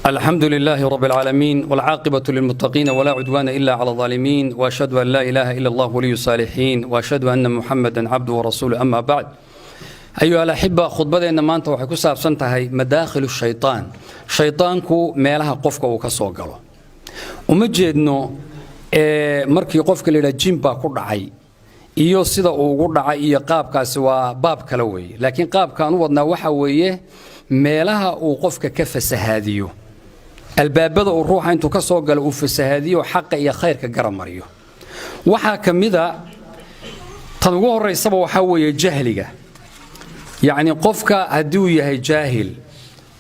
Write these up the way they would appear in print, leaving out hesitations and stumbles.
الحمد لله رب العالمين والعاقبة للمتقين ولا عدوان إلا على الظالمين وأشهد أن لا إله إلا الله ولي الصالحين وأشهد أن محمدا عبده ورسوله أما بعد أيها الأحبة خطبة إن ما أنت وحكوا سابسنتهاي مداخل الشيطان شيطانكو ميلها قفك وكسوقله ومجد إنه مركي قفك للجيم باكور عي iyo sida uu ugu dhacay iyo qaabkaasi waa baab kala weey laakiin qaabkan wadna waxa weeye meelaha uu qofka ka fasahaadiyo albaabada uu ruuxa intuu ka soo galo uu fasahaadiyo xaq iyo khayrka garamariyo waxa kamida tan ugu horeysaba waxa weeye jahliga yaani qofka haduu yahay jaahil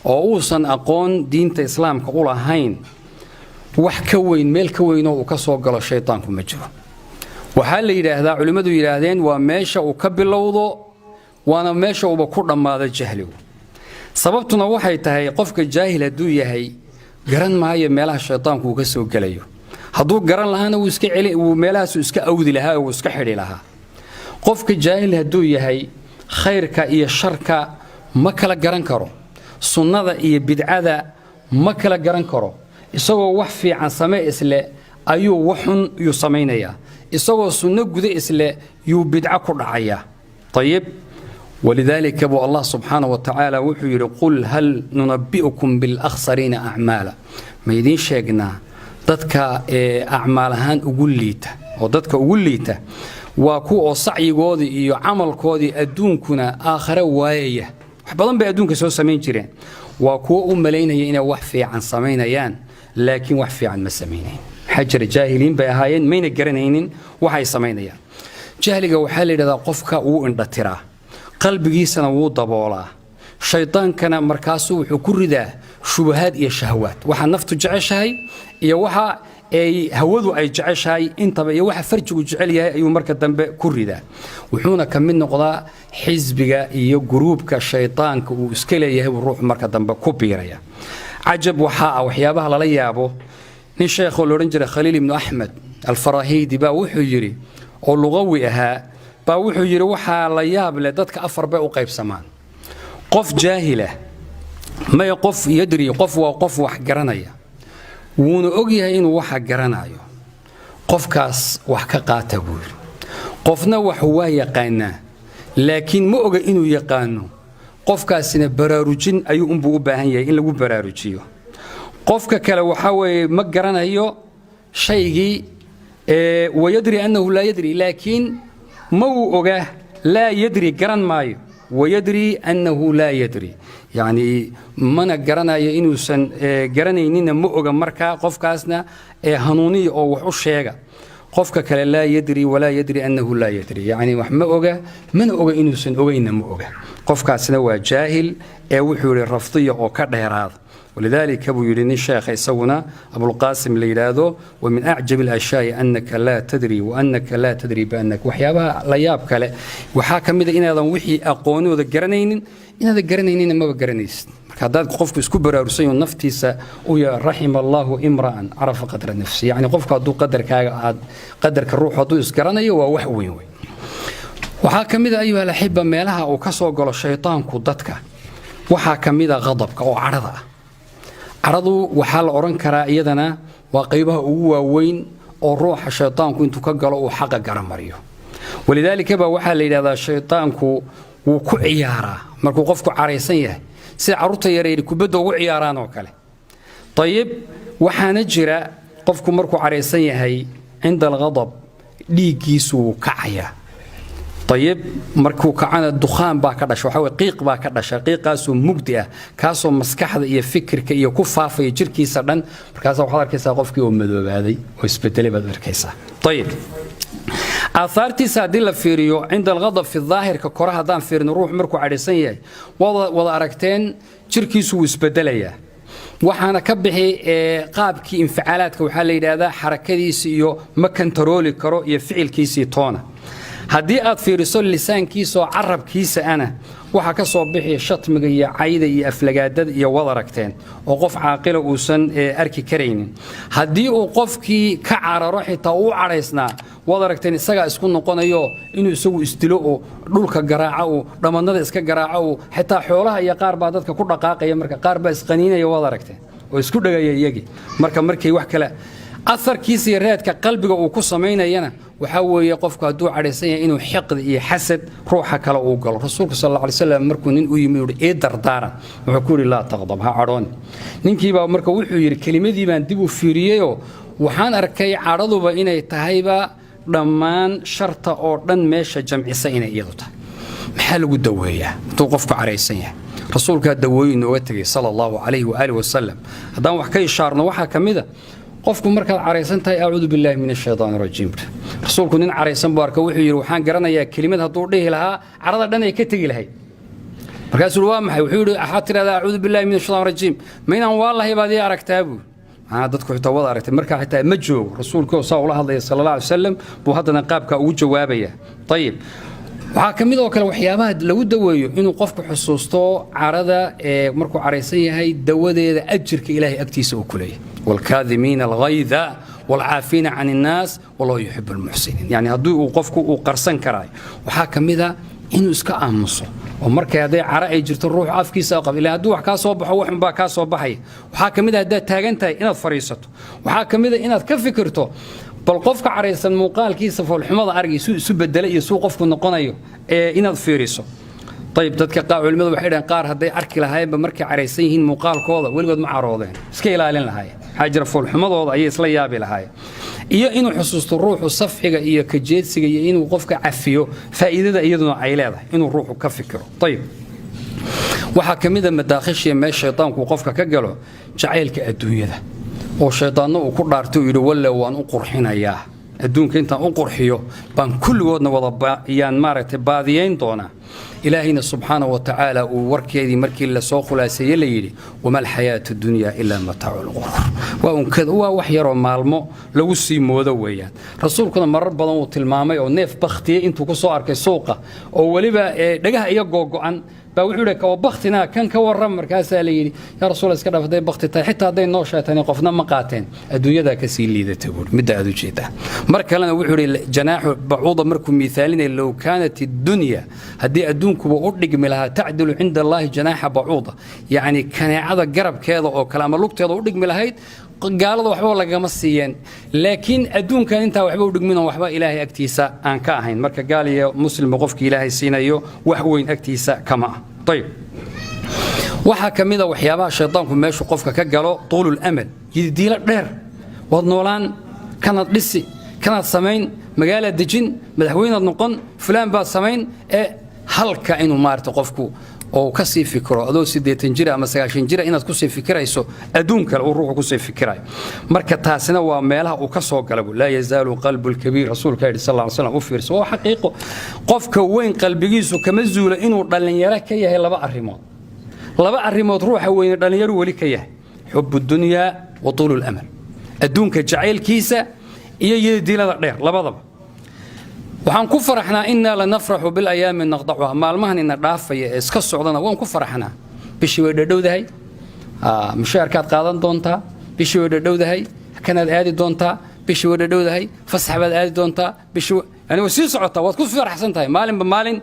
oo uusan aqoon diinta islaamka u lahayn wax ka weyn meel ka weyn oo ka soo galo shaytaanku ma jiro waxaa la yiraahdaa culimadu yiraahdeen waa meesha uu ka bilowdo waana meesha uu ku dhamaado jahligu sababtuna waxay tahay qofka jaahil haduu yahay garan maayo meelaha shaytaanku ka soo galayo haduu garan lahaana uu iska celi uu meelahaas iska awdi lahaa uu iska xidhi lahaa qofka jaahil haduu yahay khayrka iyo sharka ma kala garan karo sunnada iyo bidcada ma kala garan karo isagoo wax fiican sameey isle ayuu waxun yu sameeynaya isagoo sunno guda isle yu bidca ku dhacaya طيب ولذلك ابو الله سبحانه وتعالى وحو يقول قل هل ننبئكم بالاخسرين اعمالا ما يدين شيغنا ددك اعمالهان ugu liita oo dadka ugu liita waa ku oo sacyigoodi iyo amalkoodi adduunkuna aakhira waayaya wax badan bay adduunka soo sameyn jireen waa ku u maleynaya inay wax fiican sameynayaan laakiin wax fiican ma sameeyeen حجر جاهلين بأهاين مين الجرنين وحي سمينيا جاهلك وحال هذا قفك وإندترا قلبي سنة وضبولا شيطان كان مركاسه وحكر ذا شبهات يا شهوات وحا نفط جعش هاي يا وحا أي هوذو أي جعش هاي أنت يا وحا فرج وجعلها أي مركز دنب كر ذا وحونا كم من نقضاء حزبك يا جروبك شيطانك وسكيله يهو الروح مركز دنب كبيرة عجب وحا وحيابها لا يابو nin sheekh oo looran jiray Khaliil ibn Ahmed al-Farahidi baa wuxuu yiri oo luqawi ahaa baa wuxuu yiri waxa la yaab leh dadka afar bay u qaybsamaan qof jaahila ma qof yadri qof waa qof wax garanaya wuuna og yahay inuu wax garanayo qofkaas wax ka qaata buu qofna wax waa yaqaana laakiin ma oga inuu yaqaano qofkaasina baraarujin ayuu u baahan yahay in lagu baraarujiyo qofka kale waxa weey ma garanayo shaygii wayadri annahu la yadri laakiin ma uu oga la yadri garan maayo wayadri annahu la yadri yani mana garanayo inuusan garanaynin ma oga marka qofkaasna hanuuniyo oo wax u sheega qofka kale la yadri wala yadri annahu la yadri yani wax ma oga mana oga inuusan ogayna ma oga qofkaasna waa jaahil wuxuu rafdiyo oo ka dheeraad ولذلك أبو يريني الشيخ يسونا أبو القاسم ليلادو ومن أعجب الأشياء أنك لا تدري وأنك لا تدري بأنك وحيابها لا يابك وحاكم إذا إن هذا وحي أقوني وذا جرنين إن هذا جرنين ما بجرنيس هذا قفك سكبر أرسي النفتيس ويا رحم الله امرأ عرف قدر النفس يعني قفك دو قدر الروح دو يسكرني ووحوي وحاكم إذا أيها الأحبة مالها وكسو قال الشيطان كودتك وحاكم إذا غضبك أو عرضه عرضو وحال أوران كرا إيدنا وقيبها وين أو روح الشيطان كنت كجلو وحق جرمريو ولذلك بقى وحال إذا الشيطان وكو عيارة مركو قفكو عريسية سعرته يريد كبده وعياران وكله طيب وحنجرا قفكو مركو عريسية هي عند الغضب ليجيسو كعيا طيب مركو كعنا الدخان باكدش وحوي قيق باكدش قيقاسو مجدئه كاسو مسكحده iyo fikirka iyo ku faafay jirkiisa dhan markaas waxa arkaysaa qofkii oo madoobaday oo isbedelay baad arkaysaa طيب آثارتيسا hadii la fiiriyo عند الغضب في الظاهر ka koraha hadaan fiirino ruux markuu cadhaysan yahay wada aragteen jirkiisu isbedelaya waxaana ka bixi qaabkii inficaalaadka waxa la yiraahdaa xarakadiisa iyo ma kantarooli karo iyo ficilkiisa toona haddii aad fiiriso lisaankiisa oo carabkiisa ana waxa ka soo bixi shatmiga iyo cayda iyo aflagaadada iyo wada aragteen oo qof caaqil uusan arki kareynin haddii uu qofkii ka cararo xitaa uu careysnaa wada aragteen isaga isku noqonayo inuu isagu istilo oo dhulka garaaco oo dhamanada iska garaaco oo xitaa xoolaha iyo qaar baa dadka ku dhaqaaqaya marka qaar baa isqaniinaya wada aragteen ويسكو دغايا يجي markay wax kale أثرkiisa iyo raadka qalbiga uu ku sameynayana waxa weeye qofku haduu careysan yahay inuu xiqd iyo xasad ruuxa kale uu galo rasuulku sallallahu alayhi wasallam markuu nin u yimid ee dardaaran wuxuu ku yiri la taqdab ha caroon ninkiiba marka wuxuu yiri kalimadii baan dib u fiiriyeeyo waxaan arkay caraduba inay tahayba dhammaan sharta oo dhan meesha jamcisa inay iyadu tahay maxaa lagu daweeyaa intuu qofku careysan yahay rasuulka dawooyin oo tagay sallallahu alayhi wa alihi wasallam hadaan wax ka ishaarno waxa kamida qofku marka careysan tahay a'uudu billahi minash shaytaanir rajiim rasuulku nin careysan baarka wuxuu yiri waxaan garanayaa kelimad haduu dhihi lahaa carada dhan ay ka tagi lahayd markaas waa maxay wuxuu yiri ahaad tiraahdaa a'uudu billahi minash shaytaanir rajiim maynan wallahi baad aragtaabu dadku xitaa wada aragtay marka xitaa ma joogo rasuulku sallallahu alayhi wasallam buu hadana qaabka ugu jawaabaya tayib waxa kamid oo kale waxyaabaha lagu daweeyo inuu qofku xusuusto carada markuu careysan yahay dawadeeda ajirka ilaahay agtiisa uu kuleeyahay والكاظمين الغيظ والعافين عن الناس والله يحب المحسنين يعني هدو قفكو قرسن كراي waxa kamida inuu iska aamuso oo markay haday cara ay jirto ruux afkiisa qabil haduu wax ka soo baxo wax baa ka soo baxay waxa kamida hadaa taagan tahay inaad fariisato waxa kamida inaad ka fikirto bal qofka careysan muuqaalkiisa foolxumada argiisu isu beddelay iyo soo qofku noqonayo inaad fiiriso طيب dadka culimadu waxay dhahan qaar haday arki lahaayeen markay careysan yihiin muuqaalkooda waligood ma caroodeen iska ilaalin lahaayeen xajir foolxumadooda ayay isla yaabi lahaayeen iyo inuu xusuusto ruuxu safxiga iyo ka jeedsiga iyo inuu qofka cafiyo faa'iidada iyaduna ay leedahay inuu ruuxu ka fikiro طيب waxa kamida madaakhishii meesha shaytaanku qofka ka galo jaceylka adduunyada oo shaytaanku uu ku dhaarto yiri walla waan u qurxinayaa adduunka inta u qurxiyo baan kulligoodna wada baayaan maaragtay baadiyeyn doona إلهنا سبحانه وتعالى ووركيدي مركي لا سو خلاصيه ليدي وما الحياه الدنيا الا متاع الغرور وان كذا وحير مالمو لو سي موده ويان رسولكنا مر بدن و tilmaamay oo neef bakhtiye intuu ku soo arkay suuqa oo waliba dhagaha iyo googo'an baa wuxuu leeyahay oo bakhtina kan ka waran markaas la yiri ya rasuul iska dhaafday bakhti tahay xitaa haday noo sheetani qofna ma qaateen adduunyada ka sii liidata buu midda aad u jeedaa mar kalena wuxuu leeyahay janaahu bacuuda markuu miisaalinay law kaanat ad-dunya hadii adduunkuba u dhigmi laha ta'dilu inda Allah janaaha bacuuda yani kaneecada garabkeeda oo kala ama lugteeda u dhigmi lahayd gaalada waxba lagama siiyeen laakiin adduunka inta waxba u dhigmin waxba ilaahay agtiisa aan ka ahayn marka gaaliyo muslim qofkii ilaahay siinayo wax weyn agtiisa kama طيب waxa kamida waxyaabaha shaytaanku meeshu qofka ka galo tuulul amal yidiila dheer wad noolaan kana dhisi kana sameyn magaala dejin madaxweynaad noqon fulaan baa sameyn halka inuu maarto qofku oo ka sii fikiro adoo 80 jir ama 90 jir inaad ku sii fikirayso adduunka oo ruuxu ku sii fikiray marka taasina waa meelaha uu ka soo galay la yazaalu qalbul kabiir rasuulka sallallahu alayhi wasallam u fiirso waa xaqiiqo qofka weyn qalbigiisu kama zuula inuu dhalinyaro ka yahay laba arrimood ruuxa weyn dhalinyaro wali ka yahay hubbu dunya wa tulul amal adduunka jaceylkiisa iyo yeedilada dheer labadaba waxaan ku faraxnaa inna la nafrahu bil ayaam naqdaha maalmahan in dhaafaya iska socdana waan ku faraxnaa bishii way dhadhowdahay mushaarkaad qaadan doontaa bishii way dhadhowdahay kanaad aadi doontaa bishii way dhadhowdahay fasaxbaad aadi doontaa bishii yani wasi socota waad ku faraxsan tahay maalinba maalin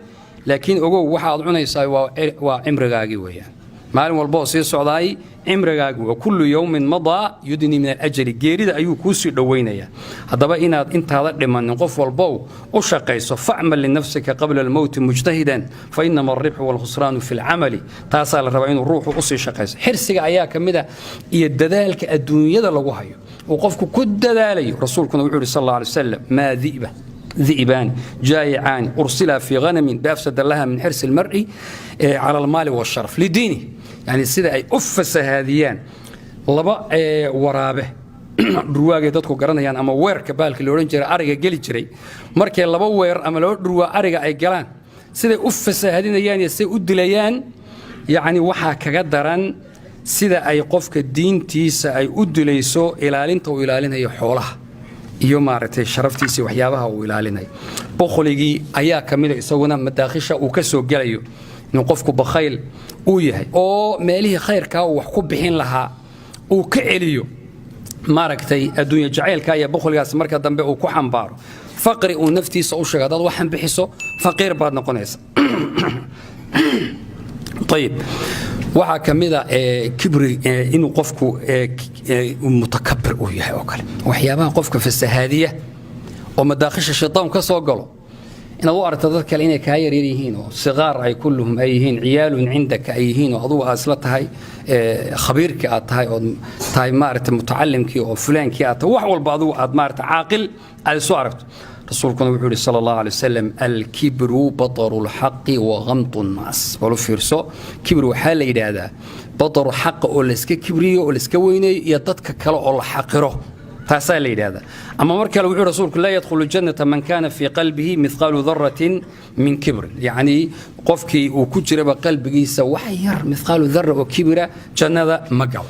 laakiin ogow waxa aad cunaysaa waa cimrigaagi weeyaan maalin walba oo sii socdaay cimrigaagi waa kullu yawmin madaa yudni min al-ajri geerida ayuu ku sii dhaweynaya hadaba inaad intaada dhiman qof walba u shaqayso fa'mal li nafsika qabla al-maut mujtahidan fa inma ar-ribhu wal khusran fi al-amali taasa la raba inuu ruuxu u sii shaqayso xirsiga ayaa kamida iyo dadaalka adduunyada lagu hayo oo qofku ku dadaalayo rasuulkuna wuxuu sallallahu alayhi wasallam ma dhiba ذئبان جائعان أرسلا في غنم بأفسد لها من حرص المرء على المال والشرف لدينه يعني سيدا أي أفس هذيان لبا ورابه درواقي دادكو قرانيان أما وير كبالك اللي ورنجر أرقا قلي جري مركي لبا وير أما لو دروا أرقا أي قلان سيدا أفس هذين يعني سيدا أدليان يعني وحا كقدران سيدا أي قفك الدين تيسا أي أدليسو إلالين وإلالين هي حولها iyo maartay sharaftiisa waxyaabaha uu ilaalinay boqoligii ayaa kamid isaguna madaakhisha uu ka soo galayo in qofku bakhayl uu yahay oo meelihi khayrka uu wax ku bixin lahaa uu ka celiyo maartay adduunyo jaceylka iyo boqoligaas marka dambe uu ku xambaaro faqri uu naftiisa u sheegay dad waxan bixiso faqiir baad noqonaysa طيب waxaa ka mid ah kibri inuu qofku mutakabbir u yahay oo kale waxyaabaha qofka fasahaadiya oo madaakhisha shaytaan ka soo galo inaad u aragto dad kale inay ka yar yihiin oo sigaar ay kulluhum ay yihiin ciyaalun cindaka ay yihiin oo adigu asla tahay khabiirkii aad tahay oo tahay maaragtay mutacallimkii oo fulaankii aad tahay wax walba adigu aad maaragtay caaqil aad soo aragto rasuulkuna wuxuu yiri sallallahu alayhi wasallam al-kibru batarul haqqi wa ghamtun nas wala fiirso kibru waxa la yiraahdaa bataru haqq oo la iska kibriyo oo la iska weyneeyo iyo dadka kale oo la xaqiro تاسا ليدا أما مركل وحي رسولك لا يدخل الجنة من كان في قلبه مثقال ذرة من كبر يعني قفكي وكجرب قلبه سوحير مثقال ذرة وكبر جنة مقع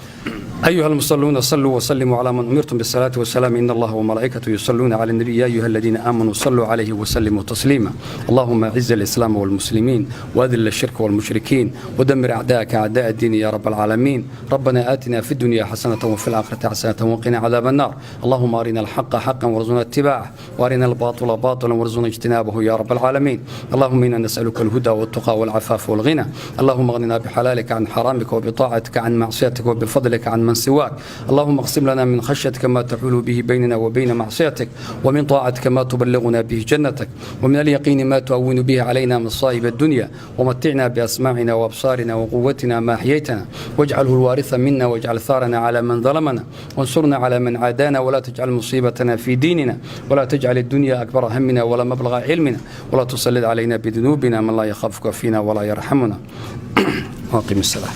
أيها المصلون صلوا وسلموا على من أمرتم بالصلاة والسلام إن الله وملائكته يصلون على النبي يا أيها الذين آمنوا صلوا عليه وسلموا تسليما اللهم أعز الإسلام والمسلمين وأذل الشرك والمشركين ودمر أعداءك أعداء الدين يا رب العالمين ربنا آتنا في الدنيا حسنة وفي الآخرة حسنة وقنا عذاب النار اللهم أرنا الحق حقا وارزقنا اتباعه وأرنا الباطل باطلا وارزقنا اجتنابه يا رب العالمين اللهم إنا نسألك الهدى والتقى والعفاف والغنى اللهم اغننا بحلالك عن حرامك وبطاعتك عن معصيتك وبفضلك عن من سواك اللهم اقسم لنا من خشيتك ما تحول به بيننا وبين معصيتك ومن طاعتك ما تبلغنا به جنتك ومن اليقين ما تهون به علينا مصائب الدنيا ومتعنا بأسماعنا وأبصارنا وقوتنا ما أحييتنا واجعله الوارث منا واجعل ثارنا على من ظلمنا وانصرنا على من عادانا ولا تجعل مصيبتنا في ديننا ولا تجعل الدنيا أكبر همنا ولا مبلغ علمنا ولا تسلط علينا بذنوبنا من لا يخافك فينا ولا يرحمنا واقم الصلاة